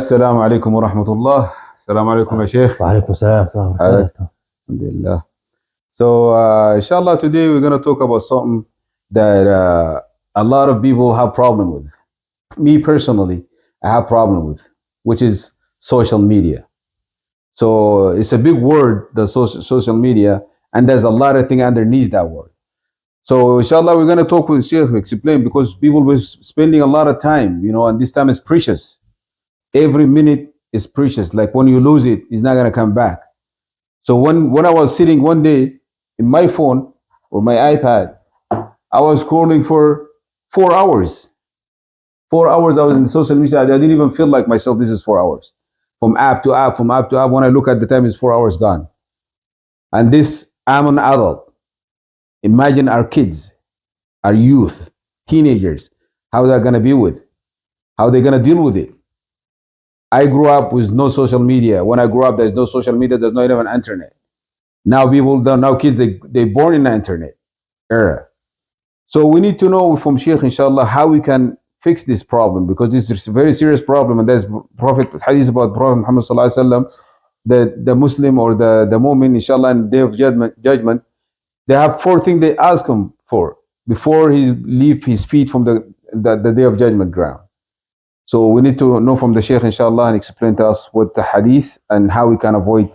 السلام عليكم ورحمة الله. السلام عليكم يا شيخ. وعليكم السلام ورحمة الله حالك؟ وبركاته. Alhamdulillah. So, inshallah, today we're going to talk about something that a lot of people have problem with. Me personally, I have problem with, which is social media. So it's a big word, the social media, and there's a lot of things underneath that word. So inshallah, we're going to talk with Sheikh, explain, because people were spending a lot of time, and this time is precious. Every minute is precious. Like when you lose it, it's not going to come back. So when I was sitting one day in my phone or my iPad, I was scrolling for 4 hours. 4 hours I was in social media. I didn't even feel like myself. This is 4 hours. From app to app, from app to app. When I look at the time, it's 4 hours gone. And this, I'm an adult. Imagine our kids, our youth, teenagers, how they're going to be with, how they're going to deal with it. I grew up with no social media. When I grew up, there's no social media. There's not even internet. Now kids, they born in the internet era. So we need to know from Sheikh, inshallah, how we can fix this problem, because this is a very serious problem. And there's hadith about Prophet Muhammad sallallahu alaihi wasallam, the Muslim or the mu'min, inshallah, in the day of judgment, they have 4 things they ask him for before he leave his feet from the day of judgment ground. So we need to know from the Shaykh, inshallah, and explain to us what the hadith and how we can avoid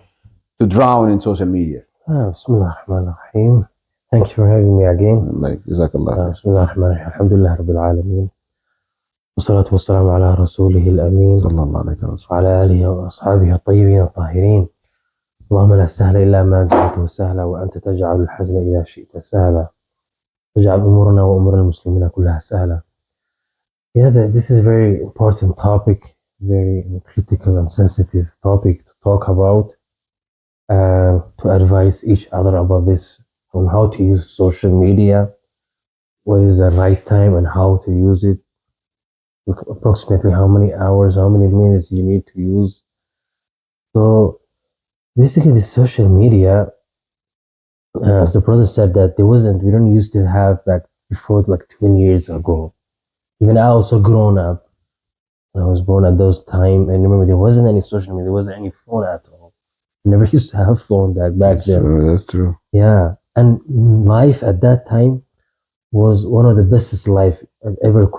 to drown in social media. Bismillah ar-Rahman ar-Rahim. Thank you for having me again. Jazakallah. Bismillah ar-Rahman ar-Rahim. Alhamdulillah Rabbil Alameen. Wassalatu wassalamu ala Rasulihil Ameen. Sallallahu alayhi wa sallam. Wa ala alihi wa ashabihi at-tayyibin at-tahirin. اللهم لا سهل إلا ما جعلته سهلا وأنت تجعل الحزن إذا شئت سهلا تجعل أمورنا وأمور المسلمين كلها سهلا. Yeah, this is a very important topic, very critical and sensitive topic to talk about, to advise each other about this, on how to use social media, what is the right time and how to use it, approximately how many hours, how many minutes you need to use. So basically the social media, as the brother said, that we don't used to have back before, like 20 years ago. Even I also grown up. When I was born at those time, and remember there wasn't any social media, there wasn't any phone at all. We never used to have phone back then. That's true. Yeah, and life at that time was one of the bestest life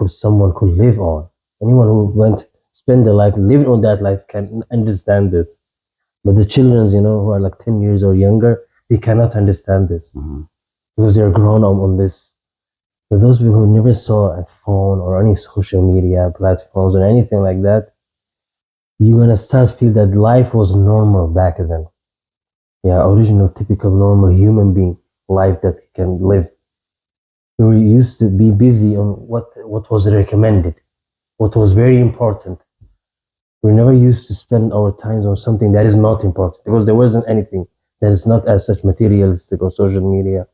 someone could live on. Anyone who spend their life living on that life can understand this. But the children, who are like 10 years or younger, they cannot understand this because they're grown up on this. For those people who never saw a phone or any social media platforms or anything like that, you're gonna start feel that life was normal back then. Yeah, original, typical, normal human being life that he can live. We used to be busy on what was recommended, what was very important. We never used to spend our time on something that is not important, because there wasn't anything that is not as such materialistic on social media.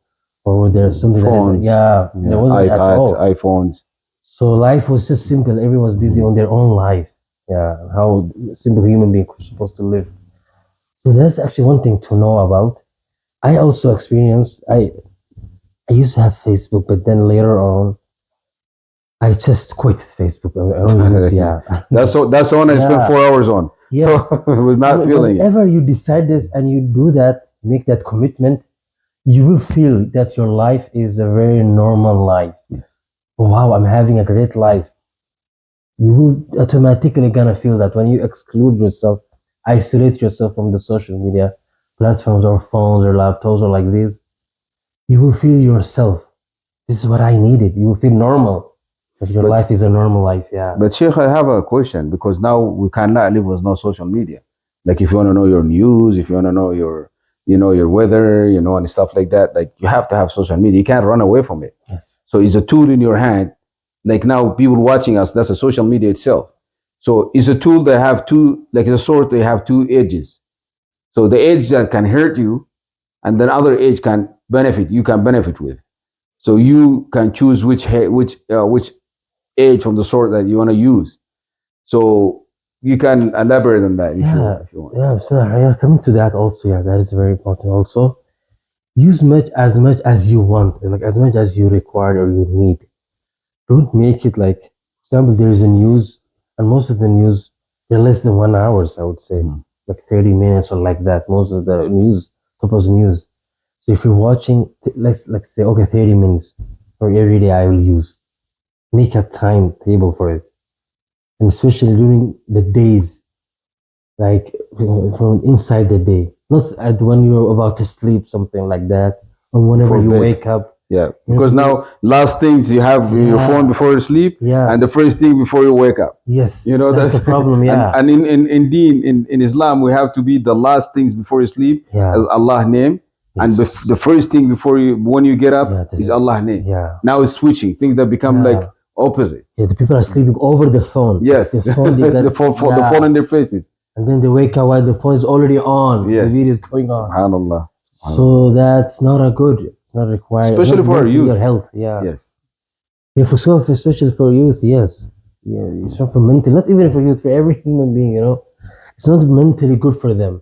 Or there's something Phones. there wasn't at all. iPhones. So life was just simple. Everyone was busy on their own life. Yeah, how simple human being was supposed to live. So that's actually one thing to know about. I also experienced, I used to have Facebook, but then later on, I just quit Facebook. I don't use, yeah. That's the one I spent 4 hours on. Yes. So I was not feeling it. Whenever you decide this and you do that, make that commitment, you will feel that your life is a very normal life. Wow, I'm having a great life. You will automatically gonna feel that when you exclude yourself, isolate yourself from the social media platforms or phones or laptops or like this, you will feel yourself. This is what I needed. You will feel normal. That your life is a normal life, yeah. But Sheikh, I have a question, because now we cannot live with no social media. Like if you want to know your news, if you want to know your weather, and stuff like that, like you have to have social media. You can't run away from it. Yes. So it's a tool in your hand. Like now people watching us, that's a social media itself. So it's a tool that have like a sword, they have 2 edges. So the edge that can hurt you, and then other edge you can benefit with. So you can choose which edge from the sword that you want to use. So you can elaborate on that if you want. Yeah, so coming to that also, yeah, that is very important also. Use as much as you want, like as much as you require or you need. Don't make it like, for example, there is a news, and most of the news They're less than 1 hour, I would say, like 30 minutes or like that. Most of the news, Topaz news. So if you're watching, let's say, okay, 30 minutes for every day I will use. Make a timetable for it, and especially during the days, like from inside the day, not at when you're about to sleep, something like that, or whenever Before you bed. wake up. Yeah, You know, because now last things you have in your phone yeah, before you sleep, and the yes, first thing before you wake up. yes, You know that's that's the problem. and Yeah, in Deen in Islam we have to be the last things before you sleep yeah, as Allah name, and yes, the first thing before you when you get yeah, up is Allah name. yeah, Now it's switching things that become like yeah. opposite. Yeah, the people are sleeping over the phone. Like Yes, the phone, they got, the fall yeah, in their faces. and then they wake up while the phone is already on. The Yes, video is going on. Subhanallah, So Subhanallah. that's not a good. It's not required. It's Especially not for our mentally or youth. health. Yeah. Yes, Yeah, for so especially for youth, yes. Yeah, it's not for mental, not even for youth, for every human being, you know. It's not mentally good for them.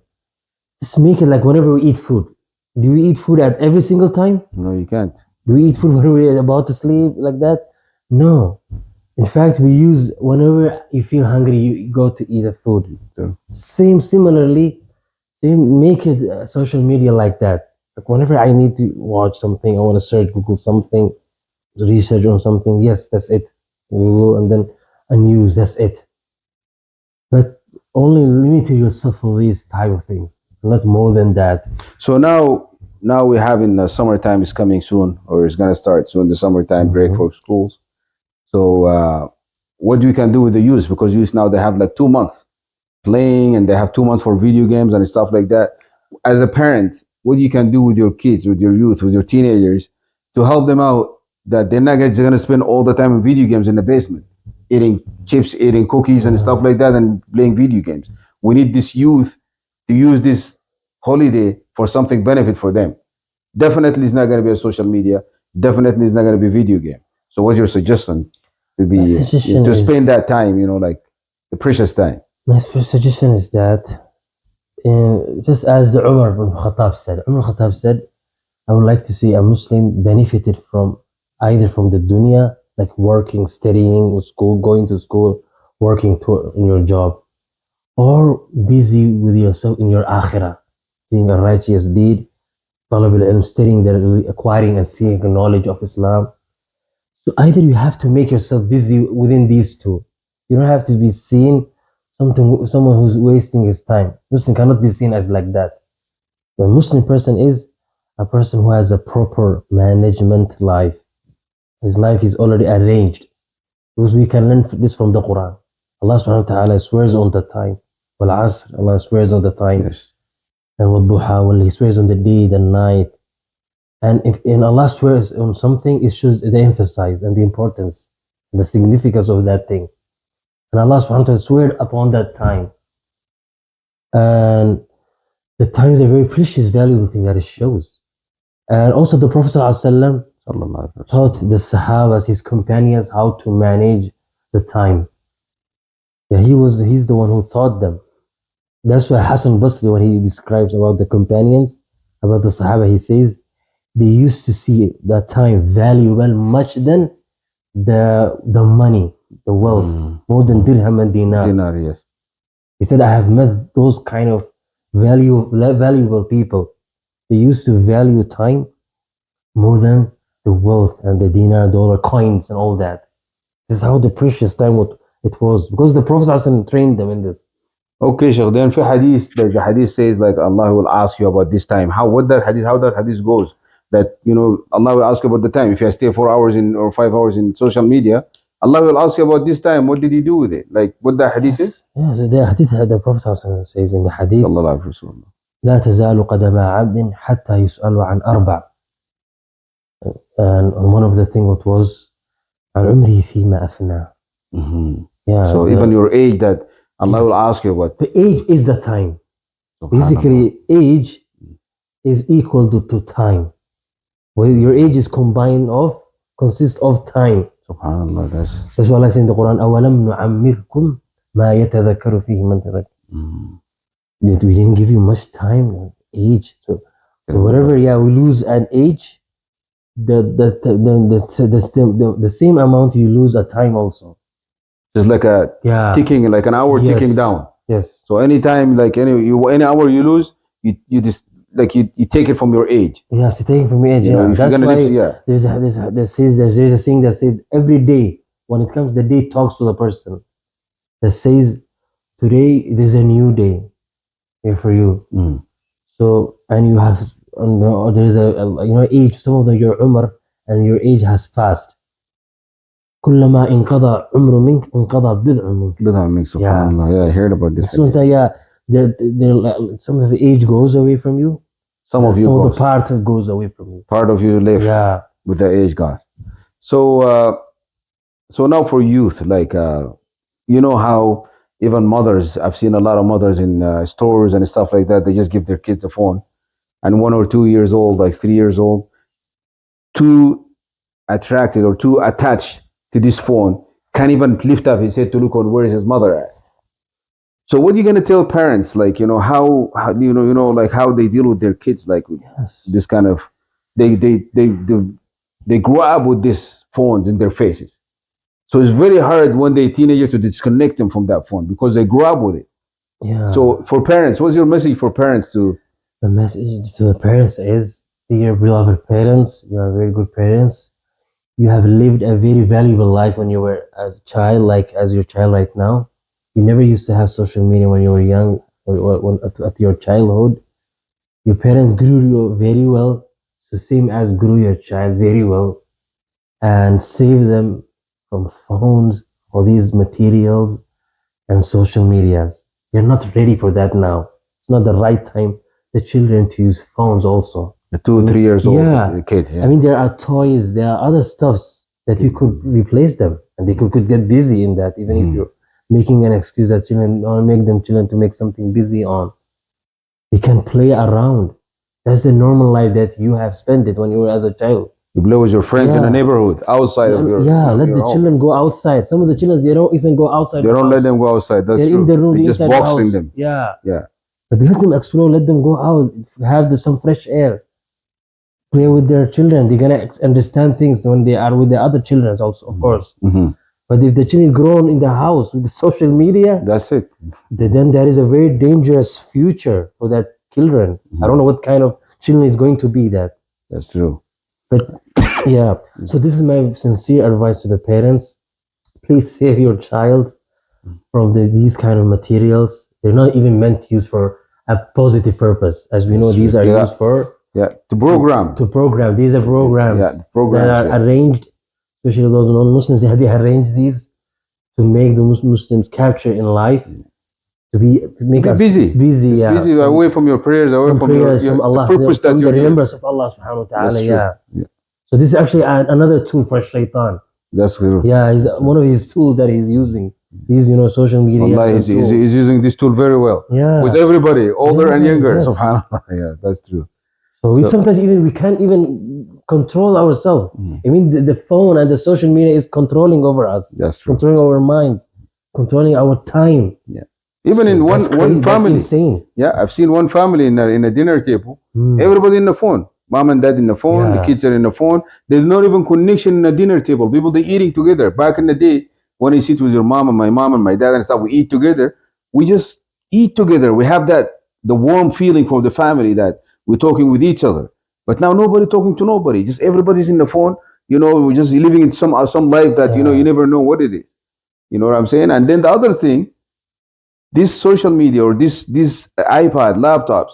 Just make it like whenever we eat food. Do we eat food at every single time? no, you can't. Do we eat food when we're about to sleep like that? No. In fact, we use whenever you feel hungry, you go to eat a food. So, Similarly, make it social media like that. Like whenever I need to watch something, I want to search Google something, research on something. Yes, that's it. Google and then a news. That's it. But only limit yourself for these type of things, not more than that. so now we have in the summertime is coming soon, or it's gonna start soon. The summertime break Mhm. for schools. So what we can do with the youth, because youth now they have like 2 months playing, and they have 2 months for video games and stuff like that. As a parent, what you can do with your kids, with your youth, with your teenagers, to help them out, that they're not just gonna spend all the time in video games in the basement, eating chips, eating cookies and stuff like that, and playing video games. We need this youth to use this holiday for something benefit for them. Definitely, it's not gonna be a social media. Definitely, it's not gonna be video game. So, what's your suggestion to My be suggestion to is spend that time? Like the precious time. my suggestion is that just as the Umar ibn Khattab said, Umar Khattab said, I would like to see a Muslim benefited from either from the dunya, like working, studying, school, going to school, working in your job, or busy with yourself in your akhirah, doing a righteous deed, talab al-ilm, studying, acquiring and seeing the knowledge of Islam. So either you have to make yourself busy within these two. You don't have to be seen someone who's wasting his time. Muslim cannot be seen as like that. The Muslim person is a person who has a proper management life. His life is already arranged. Because we can learn this from the Quran. Allah subhanahu wa ta'ala swears on the time. Wal Asr, Allah swears on the time. Yes. And wal Duha, He swears on the day, the night. And if Allah swears on something, it shows the emphasis and the importance, the significance of that thing. And Allah subhanahu wa ta'ala swear upon that time. And the time is a very precious, valuable thing that it shows. And also the Prophet ﷺ taught the Sahabas, his companions, how to manage the time. Yeah, he's the one who taught them. That's why Hassan Basri, when he describes about the companions, about the Sahaba, he says they used to see the time valuable much than the money, the wealth, more than dirham and dinar. Dinar, yes. He said, I have met those kind of valuable people. They used to value time more than the wealth and the dinar, dollar, coins, and all that. This is how the precious time it was, because the Prophet ﷺ trained them in this. Okay, Sheikh. Then for hadith, the hadith says like Allah will ask you about this time. How that hadith goes? That Allah will ask you about the time. If you stay 4 hours in or 5 hours in social media, Allah will ask you about this time. What did you do with it? Like what that hadith is? Yes, the hadith, the Prophet ﷺ says in the hadith, Sallallahu alaihi wasallam. لا تزال قدم عبد حتى يسأل عن أربع. And one of the things was عن عمره فيما أفنى. Yeah. So even your age, that Allah will ask you about. The age is the time. Basically, age is equal to time. Well, your age is consists of time. Subhanallah, that's why Allah says in the Quran, أَوَلَمْ نُعَمِّرْكُمْ مَا يَتَذَكَّرُ فِيهِ مَنْ تَذَكَّرَ. We didn't give you much time, age. So whatever, we lose an age, the same amount you lose a time also. Just like a Yeah. ticking, like an hour ticking Yes. down. Yes. So anytime, like any hour you lose, you just like you take it from your age. Yes, it's taken from me age. You know, Yeah. if you're That's gonna why live, yeah, there's a saying that says every day when it comes, the day talks to the person. That says today there's a new day here for you. Mm. So and you have there's age. Some of your umr and your age has passed. كلما انقضى عمر منك انقضى بضع منك. Subhanallah. Yeah, I heard about this. So some of the age goes away from you. Some of Some of the goes. part goes away from you. Part of you left Yeah. with the age gone. So now for youth, like you know how even mothers, I've seen a lot of mothers in stores and stuff like that. They just give their kids a phone, and 1 or 2 years old, like 3 years old, too attracted or too attached to this phone, can't even lift up his head to look on where is his mother at. So what are you gonna tell parents, like how like how they deal with their kids, like with Yes. this kind of they grow up with these phones in their faces. So it's very hard one day teenager to disconnect them from that phone because they grew up with it. Yeah. So for parents, what's your message for parents to? The message to the parents is, dear beloved parents, you are very good parents. You have lived a very valuable life when you were as a child, like as your child right now. You never used to have social media when you were young or when, at your childhood. Your parents grew you very well, so same as grew your child very well, and save them from phones or these materials and social medias. They're not ready for that now. It's not the right time the children to use phones also. A 2 or 3 years old kid. Yeah. I mean, there are toys, there are other stuffs that you could replace them, and they could get busy in that. Even if you're making an excuse that children or make them children to make something busy on, they can play around. That's the normal life that you have spent it when you were as a child. You play with your friends in the neighborhood outside of your let your the home. children go outside. Some of the children, they don't even go outside. They don't let them go outside. That's They're true. in the room. They just inside boxing the house. them. Yeah. But let them explore. Let them go out. Have some fresh air. Play with their children. They're gonna understand things when they are with the other children also, of course. Mm-hmm. But if the child is grown in the house with the social media, that's it. Then there is a very dangerous future for that children. I don't know what kind of children is going to be that. That's true. But yeah, so this is my sincere advice to the parents. Please save your child from these kind of materials. They're not even meant to use for a positive purpose. As we know, these are used for to program. To program. These are programs, programs that are arranged, especially those non-Muslims. They arrange these to make the Muslims capture in life, to make us busy. busy, busy away from your prayers, away from prayers, your from Allah, the purpose from that the remembrance of Allah subhanahu wa ta'ala. Yeah. So this is actually another tool for shaitan. That's true. Yeah, he's one of his tools that he's using. These, social media. Allah, he's using this tool very well. Yeah. With everybody, older and younger. Yes. Subhanallah. Yeah, that's true. So we sometimes we can't even control ourselves. I mean, the phone and the social media is controlling over us. That's true. Controlling our minds, controlling our time. Yeah. Even in one family. That's insane. Yeah, I've seen one family in a dinner table. Everybody in the phone. Mom and dad in the phone. The kids are in the phone. There's not even connection in a dinner table. People, they're eating together. Back in the day, when you sit with your mom and my dad and stuff, we eat together. We just eat together. We have the warm feeling from the family that we're talking with each other. But now nobody talking to nobody. Just everybody's in the phone. We're just living in some life that you never know what it is. You know what I'm saying? And then the other thing, this social media or this iPad, laptops,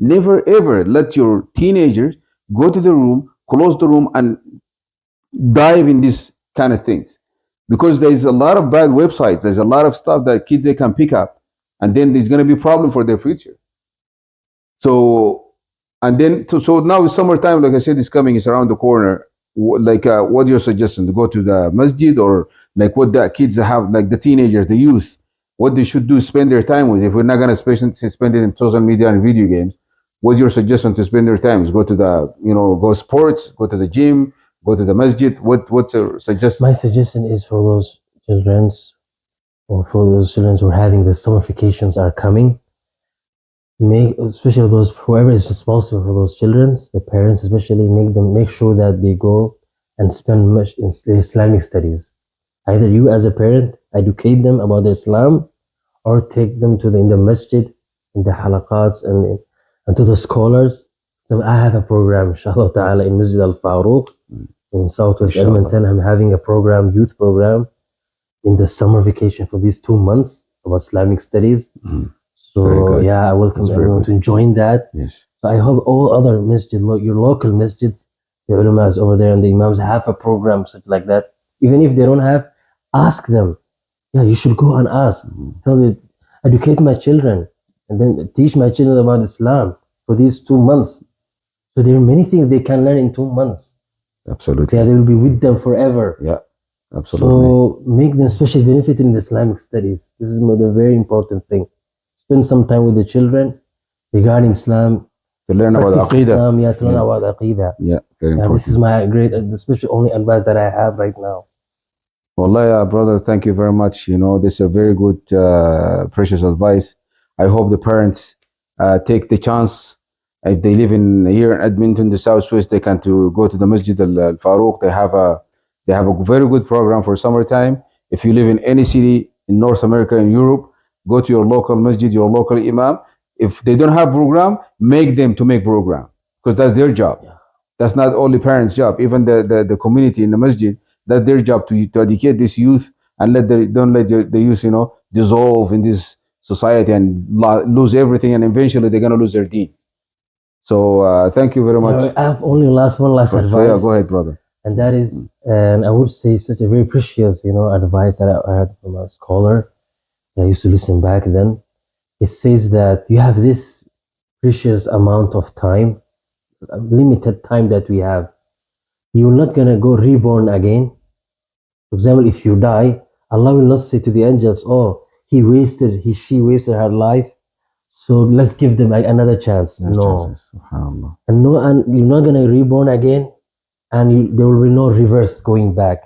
never ever let your teenagers go to the room, close the room, and dive in these kind of things. Because there's a lot of bad websites. There's a lot of stuff that kids they can pick up, and then there's going to be a problem for their future. So, and then so now it's summertime. Like I said, it's coming. It's around the corner. Like, what your suggestion to go to the masjid, or like what the kids have, like the teenagers, the youth, what they should do, spend their time with. If we're not going to spend it in social media and video games, what's your suggestion to spend their time? Is go to the go sports, go to the gym, go to the masjid. What's your suggestion? My suggestion is for those children, or for those children who are having the summer vacations are coming, especially those whoever is responsible for those children, the parents especially, make sure that they go and spend much in Islamic studies. Either you as a parent educate them about Islam, or take them to in the masjid, in the halaqats, and to the scholars. So I have a program, inshallah ta'ala, in Masjid al-Faruq in Southwest Inshallah. Edmonton. I'm having a program, youth program, in the summer vacation for these 2 months of Islamic studies. Very So good. yeah, I welcome That's very everyone good. to join that. Yes. So I hope all other masjid, your local masjids, the ulamas over there and the imams have a program such like that. Even if they don't have, ask them. Yeah, you should go and ask. Tell them, educate my children, and then teach my children about Islam for these 2 months. So there are many things they can learn in 2 months. Absolutely. Yeah, they will be with them forever. Yeah, absolutely. So make them special benefit in the Islamic studies. This is the very important thing. Spend some time with the children regarding Islam. To learn about Practice Aqidah. Islam, yeah, to learn Yeah. about Aqidah. Yeah, very Yeah, important. this is my great, especially only advice that I have right now. Wallah, brother, thank you very much. You know, this is a very good, precious advice. I hope the parents take the chance. If they live in here in Edmonton, the Southwest, they can to go to the Masjid Al Farouk. They have a very good program for summertime. If you live in any city in North America and Europe, go to your local masjid, your local imam. If they don't have program, make them to make program, because that's their job. Yeah. That's not only parents' job. Even the community in the masjid, that's their job to educate this youth and don't let the youth, you know, dissolve in this society and lose everything, and eventually they're gonna lose their deen. So thank you very much. I have only one last So, advice. yeah, go ahead, brother. And that is, and I would say such a very precious, advice that I heard from a scholar that I used to listen back then. It says that you have this precious amount of time, limited time that we have. You're not gonna go reborn again. For example, if you die, Allah will not say to the angels, "Oh, she wasted her life, so let's give them another chance." No, Subhanallah. and you're not gonna reborn again, and there will be no reverse going back.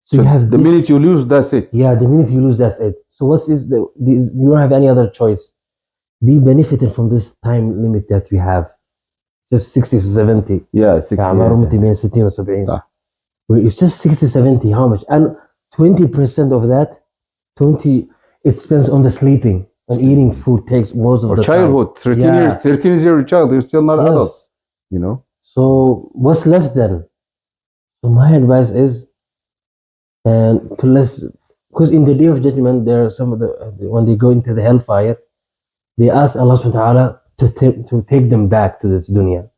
So you have the this, minute you lose, that's it. yeah, the minute you lose, that's it. So what's this? You don't have any other choice. Be benefited from this time limit that we have. Just 60 to 70. Yeah, 60 Yeah, أعمار years. أمتي بين 60 و 70. صح. It's just 60, 70. How much? And 20% of that, 20, it spends on the sleeping and eating food takes most of Or the childhood, time. 13 years, 13 is your child, you're still not adult, Yes. you know? So what's left then? So my advice is, and to less, because in the day of judgment, there are some of the, when they go into the hellfire, they ask Allah subhanahu wa ta'ala to take them back to this dunya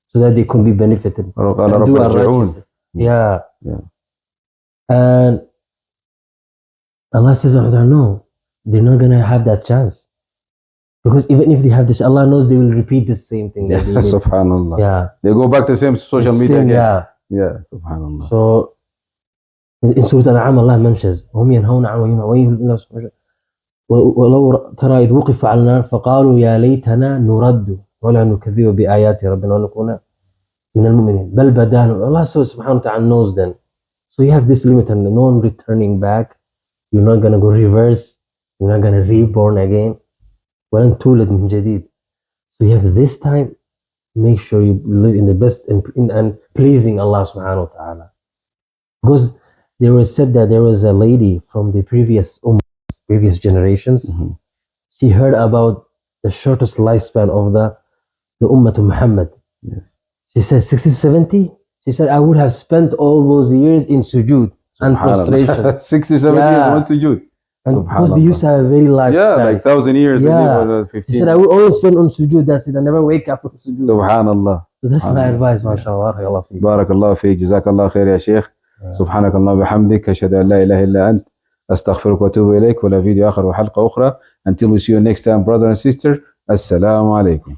so that they could be benefited. قال And رب do a ارجعون. righteous. Yeah. Yeah. And Allah says, no, they're not going to have that chance. Because even if they have this, Allah knows they will repeat the same thing. That they did. Subhanallah. Yeah. They go back to the same social media Same, again. yeah. Yeah, Subhanallah. So in Surah Al-An'am, Allah mentions, هم ينهون عن وينهون ولو ترى إذ وقف على النار فقالوا يا ليتنا نرد ولا نكذب بآيات ربنا ونكون من المؤمنين بل بدان. Allah subhanahu wa ta'ala knows them. So you have this limit and no one returning back. You're not going to go reverse. You're not going to reborn again. ولن تولد من جديد. So you have this time. Make sure you live in the best and pleasing Allah subhanahu wa ta'ala. Because there was said that there was a lady from the previous generations. Mm-hmm. She heard about the shortest lifespan of the Ummah to Muhammad. Yes. She said 60 to 70. She said, I would have spent all those years in sujood and prostration. 60, 70 Yeah. years, what's sujood? And because they used to have a very lifespan. Yeah, like 1,000 years. Yeah. 15. She said, I would always spend on sujood. That's it. I never wake up from sujood. Subhanallah. So that's my advice, mashallah. بارك الله فيك, جزاك الله خير يا شيخ. سبحانك اللهم وبحمدك, أشهد أن لا إله إلا أنت, أستغفرك وأتوب إليك. ولا فيديو آخر وحلقة أخرى. Until we see you next time, brother and sister. السلام عليكم.